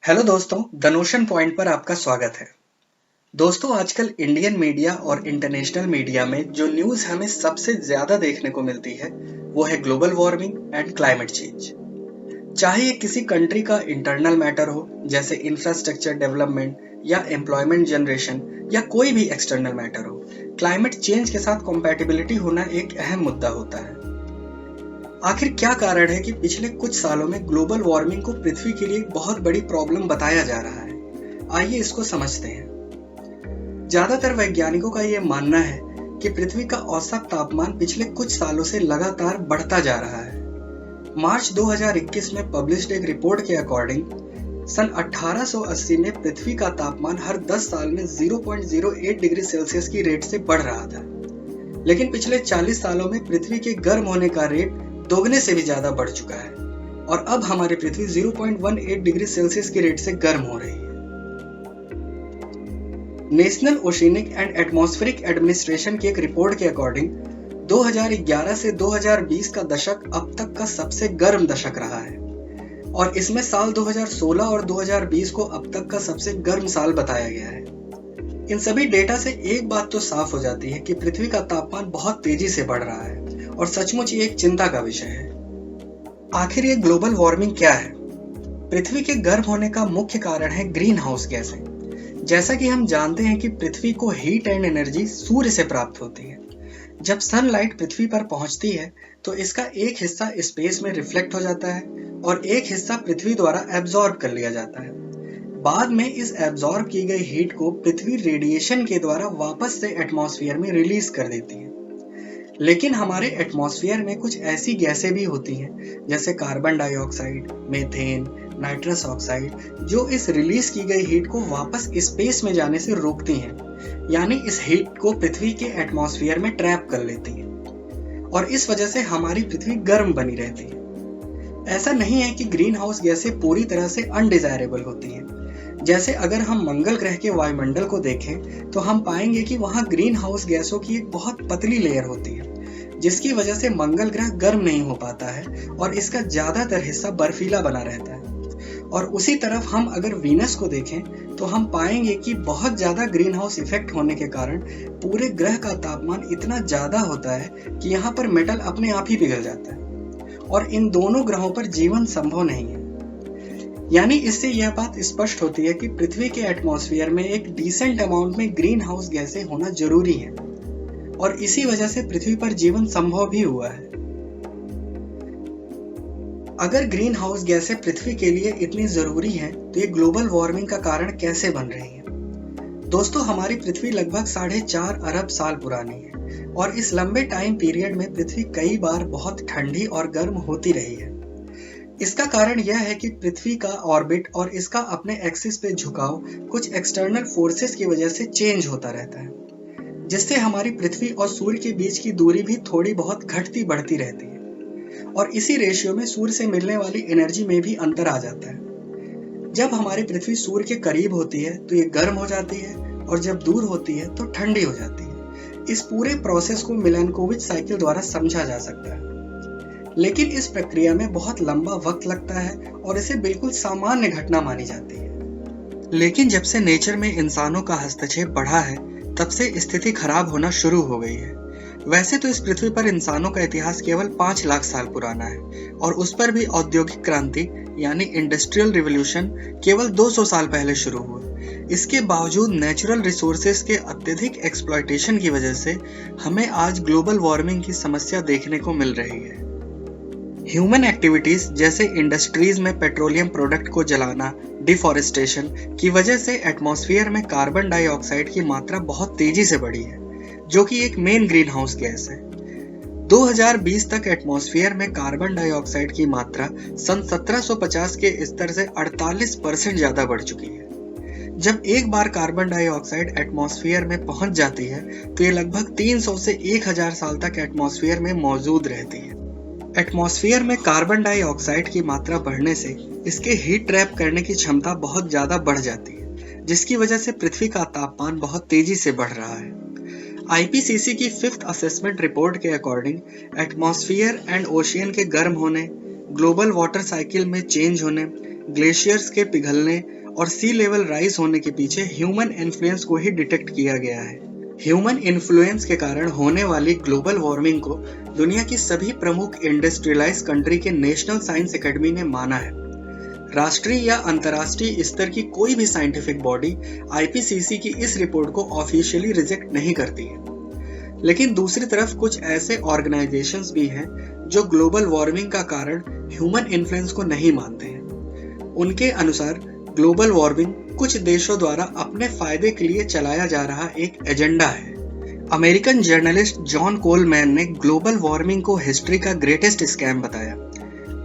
Hello दोस्तों, the notion point पर आपका स्वागत है। दोस्तों, आजकल इंडियन मीडिया और इंटरनेशनल मीडिया में जो न्यूज़ हमें सबसे ज़्यादा देखने को मिलती है वो है global warming and climate change. चाहे ये किसी कंट्री का इंटरनल मैटर हो जैसे इंफ्रास्ट्रक्चर डेवलपमेंट या एम्प्लॉयमेंट जनरेशन या कोई भी एक्सटर्नल मैटर हो, क्लाइमेट चेंज के साथ कंपैटिबिलिटी होना एक अहम मुद्दा होता है। आखिर क्या कारण है कि पिछले कुछ सालों में ग्लोबल वार्मिंग को पृथ्वी के लिए एक बहुत बड़ी प्रॉब्लम बताया जा रहा है? आइए इसको समझते हैं। ज्यादातर वैज्ञानिकों का यह मानना है कि पृथ्वी का औसत तापमान पिछले कुछ सालों से लगातार बढ़ता जा रहा है। मार्च 2021 में पब्लिश्ड एक रिपोर्ट के अकॉर्डिंग सन 1880 में पृथ्वी का तापमान हर 10 साल में 0.08 डिग्री सेल्सियस की रेट से बढ़ रहा था, लेकिन पिछले 40 सालों में पृथ्वी के गर्म होने का रेट दोगुने से भी ज्यादा बढ़ चुका है और अब हमारी पृथ्वी 0.18 डिग्री सेल्सियस की रेट से गर्म हो रही है। नेशनल ओशिनिक एंड एटमॉस्फेरिक एडमिनिस्ट्रेशन की एक रिपोर्ट के अकॉर्डिंग 2011 से 2020 का दशक अब तक का सबसे गर्म दशक रहा है और इसमें साल 2016 और 2020 को अब तक का सबसे गर्म साल बताया गया है। इन सभी डेटा से एक बात तो साफ हो जाती है कि पृथ्वी का तापमान बहुत तेजी से बढ़ रहा है और सचमुच ये एक चिंता का विषय है। आखिर ये ग्लोबल वार्मिंग क्या है? पृथ्वी के गर्म होने का मुख्य कारण है ग्रीन हाउस गैसें। जैसा कि हम जानते हैं कि पृथ्वी को हीट एंड एनर्जी सूर्य से प्राप्त होती है। जब सनलाइट पृथ्वी पर पहुंचती है तो इसका एक हिस्सा स्पेस में रिफ्लेक्ट हो जाता है और एक हिस्सा पृथ्वी द्वारा एब्जॉर्ब कर लिया जाता है। बाद में इस एब्जॉर्ब की गई हीट को पृथ्वी रेडिएशन के द्वारा वापस से एटमॉस्फेयर में रिलीज कर देती है। लेकिन हमारे एटमॉस्फेयर में कुछ ऐसी गैसें भी होती हैं जैसे carbon dioxide, methane, nitrous oxide, जो इस रिलीज की गई हीट को वापस स्पेस में जाने से रोकती हैं, यानी इस हीट को पृथ्वी के एटमॉस्फेयर में ट्रैप कर लेती हैं और इस वजह से हमारी पृथ्वी गर्म बनी रहती है। ऐसा नहीं है कि ग्रीन हाउस गैसें पूरी तरह से अनडिजायरेबल होती हैं। जैसे अगर हम मंगल ग्रह के वायुमंडल को देखें तो हम पाएंगे कि वहां ग्रीन हाउस गैसों की एक बहुत पतली लेयर होती है जिसकी वजह से मंगल ग्रह गर्म नहीं हो पाता है और इसका ज्यादातर हिस्सा बर्फीला बना रहता है। और उसी तरफ हम अगर वीनस को देखें तो हम पाएंगे कि बहुत ज्यादा ग्रीन हाउस इफेक्ट होने के कारण पूरे ग्रह का तापमान इतना ज्यादा होता है कि यहाँ पर मेटल अपने आप ही पिघल जाता है और इन दोनों ग्रहों पर जीवन संभव नहीं है। यानी इससे यह बात स्पष्ट होती है कि पृथ्वी के एटमॉस्फेयर में एक डिसेंट अमाउंट में ग्रीन हाउस गैसें होना जरूरी है और इसी वजह से पृथ्वी पर जीवन संभव भी हुआ है। अगर ग्रीन हाउस गैसें पृथ्वी के लिए इतनी जरूरी हैं, तो ये ग्लोबल वार्मिंग का कारण कैसे बन रही है? दोस्तों, हमारी पृथ्वी लगभग 4.5 अरब साल पुरानी है और इस लंबे टाइम पीरियड में पृथ्वी कई बार बहुत ठंडी और गर्म होती रही है। इसका कारण यह है कि पृथ्वी का ऑर्बिट और इसका अपने एक्सिस पे झुकाव कुछ एक्सटर्नल फोर्सेस की वजह से चेंज होता रहता है, जिससे हमारी पृथ्वी और सूर्य के बीच की दूरी भी थोड़ी बहुत घटती बढ़ती रहती है और इसी रेशियो में सूर्य से मिलने वाली एनर्जी में भी अंतर आ जाता है। जब हमारी पृथ्वी सूर्य के करीब होती है तो ये गर्म हो जाती है और जब दूर होती है तो ठंडी हो जाती है। इस पूरे प्रोसेस को मिलैंकोविच साइकिल द्वारा समझा जा सकता है, लेकिन इस प्रक्रिया में बहुत लंबा वक्त लगता है और इसे बिल्कुल सामान्य घटना मानी जाती है। लेकिन जब से नेचर में इंसानों का हस्तक्षेप बढ़ा है, तब से स्थिति खराब होना शुरू हो गई है। वैसे तो इस पृथ्वी पर इंसानों का इतिहास केवल 5 लाख साल पुराना है और उस पर भी औद्योगिक क्रांति यानी इंडस्ट्रियल रिवॉल्यूशन केवल 200 साल पहले शुरू हुआ। इसके बावजूद नेचुरल रिसोर्सेज के अत्यधिक एक्सप्लॉयटेशन की वजह से हमें आज ग्लोबल वार्मिंग की समस्या देखने को मिल रही है। ह्यूमन एक्टिविटीज जैसे इंडस्ट्रीज में पेट्रोलियम प्रोडक्ट को जलाना, डिफॉरेस्टेशन की वजह से एटमॉस्फेयर में कार्बन डाइऑक्साइड की मात्रा बहुत तेजी से बढ़ी है, जो कि एक मेन ग्रीन हाउस गैस है। 2020 तक एटमॉस्फेयर में कार्बन डाइऑक्साइड की मात्रा सन 1750 के स्तर से 48% ज्यादा बढ़ चुकी है। जब एक बार कार्बन डाइऑक्साइड एटमॉस्फेयर में पहुंच जाती है तो ये लगभग 300 से 1000 साल तक एटमॉस्फेयर में मौजूद रहती है। एटमॉस्फेयर में कार्बन डाइऑक्साइड की मात्रा बढ़ने से इसके हीट ट्रैप करने की क्षमता बहुत ज्यादा बढ़ जाती है, जिसकी वजह से पृथ्वी का तापमान बहुत तेजी से बढ़ रहा है। आईपीसीसी की 5th असेसमेंट रिपोर्ट के अकॉर्डिंग एटमॉस्फेयर एंड ओशियन के गर्म होने, ग्लोबल वाटर साइकिल में चेंज होने, ग्लेशियर्स के पिघलने और सी लेवल राइज होने के पीछे ह्यूमन इन्फ्लुएंस को ही डिटेक्ट किया गया है। ह्यूमन इन्फ्लुएंस के कारण होने वाली ग्लोबल वार्मिंग को दुनिया की सभी प्रमुख इंडस्ट्रियलाइज कंट्री के नेशनल साइंस एकेडमी ने माना है। राष्ट्रीय या अंतर्राष्ट्रीय स्तर की कोई भी साइंटिफिक बॉडी आईपीसीसी की इस रिपोर्ट को ऑफिशियली रिजेक्ट नहीं करती है। लेकिन दूसरी तरफ कुछ ऐसे ऑर्गेनाइजेशंस भी हैं जो ग्लोबल वार्मिंग का कारण ह्यूमन इन्फ्लुएंस को नहीं मानते हैं। उनके अनुसार ग्लोबल वार्मिंग कुछ देशों द्वारा अपने फायदे के लिए चलाया जा रहा एक एजेंडा है। अमेरिकन जर्नलिस्ट जॉन कोलमैन ने ग्लोबल वार्मिंग को हिस्ट्री का ग्रेटेस्ट स्कैम बताया।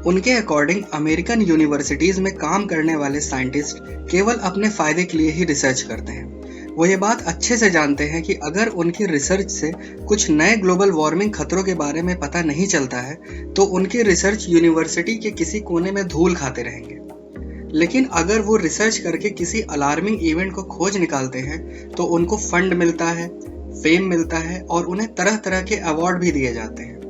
उनके अकॉर्डिंग अमेरिकन यूनिवर्सिटीज में काम करने वाले साइंटिस्ट केवल अपने फायदे के लिए ही रिसर्च करते हैं। वो ये बात अच्छे से जानते हैं कि अगर उनकी रिसर्च से कुछ नए ग्लोबल वार्मिंग खतरों के बारे में पता नहीं चलता है तो उनकी रिसर्च यूनिवर्सिटी के किसी कोने में धूल खाते रहेंगे। लेकिन अगर वो रिसर्च करके किसी अलार्मिंग इवेंट को खोज निकालते हैं तो उनको फंड मिलता है, फेम मिलता है और उन्हें तरह तरह के अवार्ड भी दिए जाते हैं।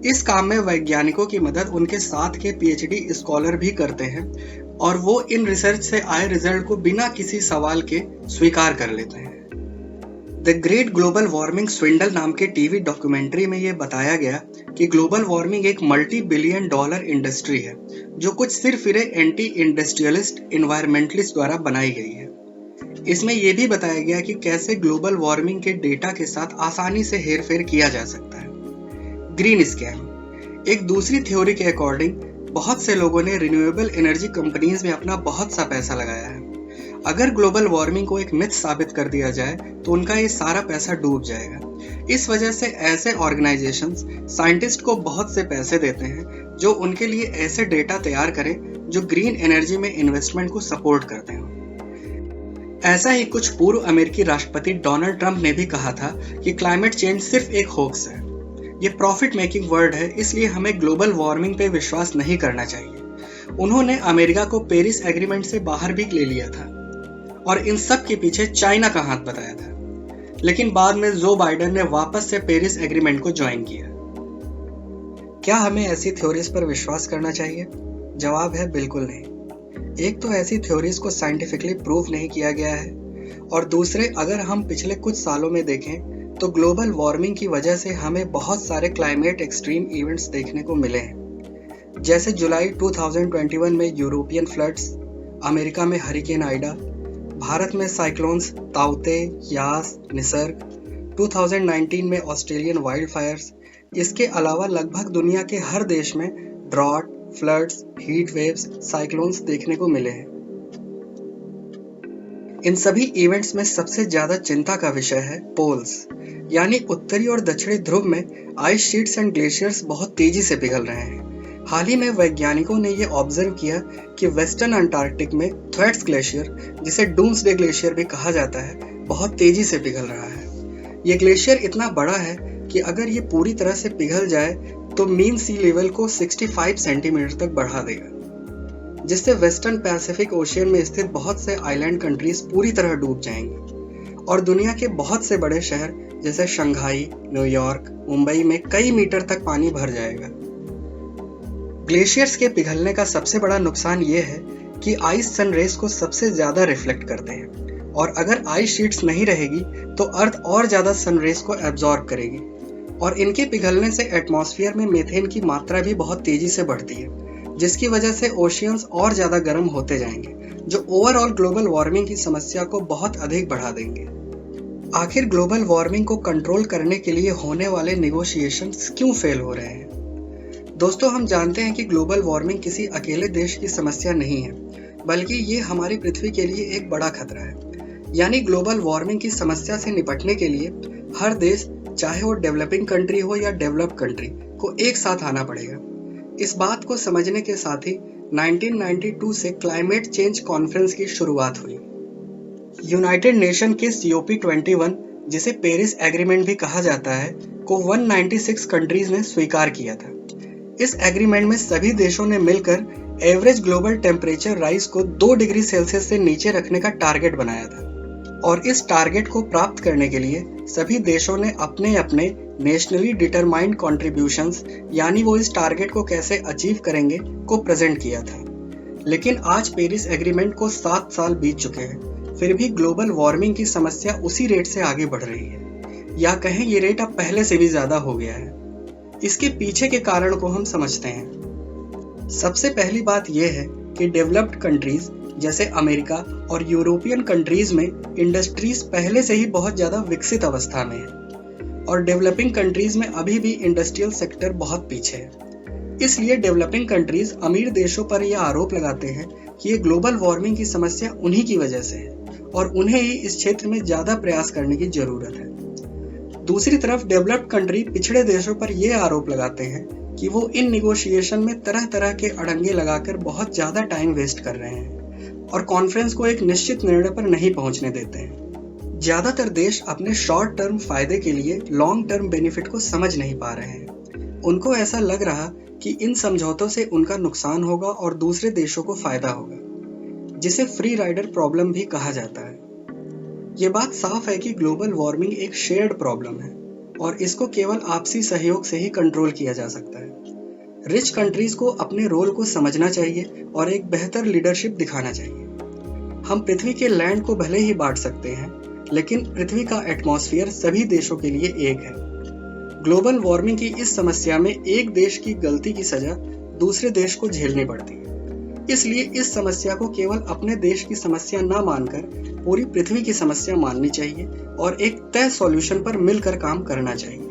इस काम में वैज्ञानिकों की मदद उनके साथ के पीएचडी स्कॉलर भी करते हैं और वो इन रिसर्च से आए रिजल्ट को बिना किसी सवाल के स्वीकार कर लेते हैं। द ग्रेट ग्लोबल वार्मिंग स्विंडल नाम के टीवी डॉक्यूमेंट्री में ये बताया गया कि ग्लोबल वार्मिंग एक मल्टी बिलियन डॉलर इंडस्ट्री है जो कुछ सिरफिरे एंटी इंडस्ट्रियलिस्ट इन्वायरमेंटलिस्ट द्वारा बनाई गई है। इसमें यह भी बताया गया कि कैसे ग्लोबल वार्मिंग के डेटा के साथ आसानी से हेरफेर किया जा सकता है। Green scam. एक दूसरी थ्योरी के अकॉर्डिंग बहुत से लोगों ने रिन्यूएबल एनर्जी कंपनीज में अपना बहुत सा पैसा लगाया है। अगर ग्लोबल वार्मिंग को एक मिथ साबित कर दिया जाए तो उनका ये सारा पैसा डूब जाएगा। इस वजह से ऐसे ऑर्गेनाइजेशंस साइंटिस्ट को बहुत से पैसे देते हैं जो उनके लिए ऐसे डेटा तैयार करें जो ग्रीन एनर्जी में इन्वेस्टमेंट को सपोर्ट करते हैं। ऐसा ही कुछ पूर्व अमेरिकी राष्ट्रपति डोनाल्ड ट्रंप ने भी कहा था कि क्लाइमेट चेंज सिर्फ एक होक्स है। ये प्रॉफिट मेकिंग वर्ड है, इसलिए हमें ग्लोबल वार्मिंग पे विश्वास नहीं करना चाहिए। उन्होंने अमेरिका को पेरिस एग्रीमेंट से बाहर भी ले लिया था और इन सब के पीछे चाइना का हाथ बताया था। लेकिन बाद में जो बाइडेन ने वापस से पेरिस एग्रीमेंट को ज्वाइन किया। क्या हमें ऐसी थ्योरीज पर विश्वास करना चाहिए? जवाब है बिल्कुल नहीं। एक तो ऐसी थ्योरीज को साइंटिफिकली प्रूव नहीं किया गया है और दूसरे अगर हम पिछले कुछ सालों में देखें तो ग्लोबल वार्मिंग की वजह से हमें बहुत सारे क्लाइमेट एक्सट्रीम इवेंट्स देखने को मिले हैं। जैसे जुलाई 2021 में यूरोपियन फ्लड्स, अमेरिका में हरिकेन आइडा, भारत में साइक्लोन्स ताउते, यास, निसर्ग, 2019 में ऑस्ट्रेलियन वाइल्ड फायर्स। इसके अलावा लगभग दुनिया के हर देश में drought, floods, heat waves, cyclones देखने को मिले हैं। इन सभी इवेंट्स में सबसे ज्यादा चिंता का विषय है पोल्स, यानी उत्तरी और दक्षिणी ध्रुव में आइस शीट्स एंड ग्लेशियर्स बहुत तेजी से पिघल रहे हैं। हाल ही में वैज्ञानिकों ने यह ऑब्जर्व किया कि वेस्टर्न अंटार्कटिक में थ्वेट्स ग्लेशियर, जिसे डूम्सडे ग्लेशियर भी कहा जाता है, बहुत तेजी से पिघल रहा है। ये ग्लेशियर इतना बड़ा है कि अगर ये पूरी तरह से पिघल जाए तो मीन सी लेवल को 65 सेंटीमीटर तक बढ़ा देगा, जिससे वेस्टर्न पैसिफिक ओशियन में स्थित बहुत से आइलैंड कंट्रीज पूरी तरह डूब जाएंगी और दुनिया के बहुत से बड़े शहर जैसे शंघाई, न्यूयॉर्क, मुंबई में कई मीटर तक पानी भर जाएगा। ग्लेशियर्स के पिघलने का सबसे बड़ा नुकसान ये है कि आइस सन रेस को सबसे ज्यादा रिफ्लेक्ट करते हैं और अगर आइस शीट्स नहीं रहेगी तो अर्थ और ज्यादा सन रेस को एब्जॉर्ब करेगी और इनके पिघलने से एटमॉस्फेयर में मीथेन की मात्रा भी बहुत तेजी से बढ़ती है, जिसकी वजह से ओशियंस और ज्यादा गर्म होते जाएंगे, जो ओवरऑल ग्लोबल वार्मिंग की समस्या को बहुत अधिक बढ़ा देंगे। आखिर ग्लोबल वार्मिंग को कंट्रोल करने के लिए होने वाले नेगोशिएशंस क्यों फेल हो रहे हैं? दोस्तों, हम जानते हैं कि ग्लोबल वार्मिंग किसी अकेले देश की समस्या नहीं है, बल्कि ये हमारी पृथ्वी के लिए एक बड़ा खतरा है। यानी ग्लोबल वार्मिंग की समस्या से निपटने के लिए हर देश, चाहे वो डेवलपिंग कंट्री हो या डेवलप्ड कंट्री, को एक साथ आना पड़ेगा। इस बात को समझने के साथ ही 1992 से क्लाइमेट चेंज कॉन्फ्रेंस की शुरुआत हुई। यूनाइटेड नेशन के COP21, जिसे पेरिस एग्रीमेंट भी कहा जाता है, को 196 कंट्रीज ने स्वीकार किया था। इस एग्रीमेंट में सभी देशों ने मिलकर एवरेज ग्लोबल टेम्परेचर राइज को 2 डिग्री सेल्सियस से नीचे रखने का टारगेट बनाया था और इस टारगेट को प्राप्त करने के लिए सभी देशों ने अपने अपने नेशनली डिटरमाइंड कॉन्ट्रीब्यूशंस, यानी वो इस टारगेट को कैसे अचीव करेंगे, को प्रेजेंट किया था। लेकिन आज पेरिस एग्रीमेंट को 7 साल बीत चुके हैं, फिर भी ग्लोबल वार्मिंग की समस्या उसी रेट से आगे बढ़ रही है, या कहें ये रेट अब पहले से भी ज्यादा हो गया है। इसके पीछे के कारण को हम समझते हैं। सबसे पहली बात यह है कि डेवलप्ड कंट्रीज जैसे अमेरिका और यूरोपियन कंट्रीज में इंडस्ट्रीज पहले से ही बहुत ज्यादा विकसित अवस्था में है और डेवलपिंग कंट्रीज में अभी भी इंडस्ट्रियल सेक्टर बहुत पीछे है। इसलिए डेवलपिंग कंट्रीज अमीर देशों पर यह आरोप लगाते हैं कि ये ग्लोबल वार्मिंग की समस्या उन्हीं की वजह से है और उन्हें ही इस क्षेत्र में ज्यादा प्रयास करने की जरूरत है। दूसरी तरफ डेवलप्ड कंट्री पिछड़े देशों पर यह आरोप लगाते हैं कि वो इन निगोशिएशन में तरह तरह के अड़ंगे लगाकर बहुत ज्यादा टाइम वेस्ट कर रहे हैं और कॉन्फ्रेंस को एक निश्चित निर्णय पर नहीं पहुंचने देते हैं। ज्यादातर देश अपने शॉर्ट टर्म फायदे के लिए लॉन्ग टर्म बेनिफिट को समझ नहीं पा रहे हैं। उनको ऐसा लग रहा कि इन समझौतों से उनका नुकसान होगा और दूसरे देशों को फायदा होगा, जिसे फ्री राइडर प्रॉब्लम भी कहा जाता है। ये बात साफ है कि ग्लोबल वार्मिंग एक शेयर्ड प्रॉब्लम है और इसको केवल आपसी सहयोग से ही कंट्रोल किया जा सकता है। रिच कंट्रीज को अपने रोल को समझना चाहिए और एक बेहतर लीडरशिप दिखाना चाहिए। हम पृथ्वी के लैंड को भले ही बांट सकते हैं, लेकिन पृथ्वी का एटमॉस्फेयर सभी देशों के लिए एक है। ग्लोबल वार्मिंग की इस समस्या में एक देश की गलती की सजा दूसरे देश को झेलनी पड़ती है। इसलिए इस समस्या को केवल अपने देश की समस्या न मानकर पूरी पृथ्वी की समस्या माननी चाहिए और एक तय सॉल्यूशन पर मिलकर काम करना चाहिए।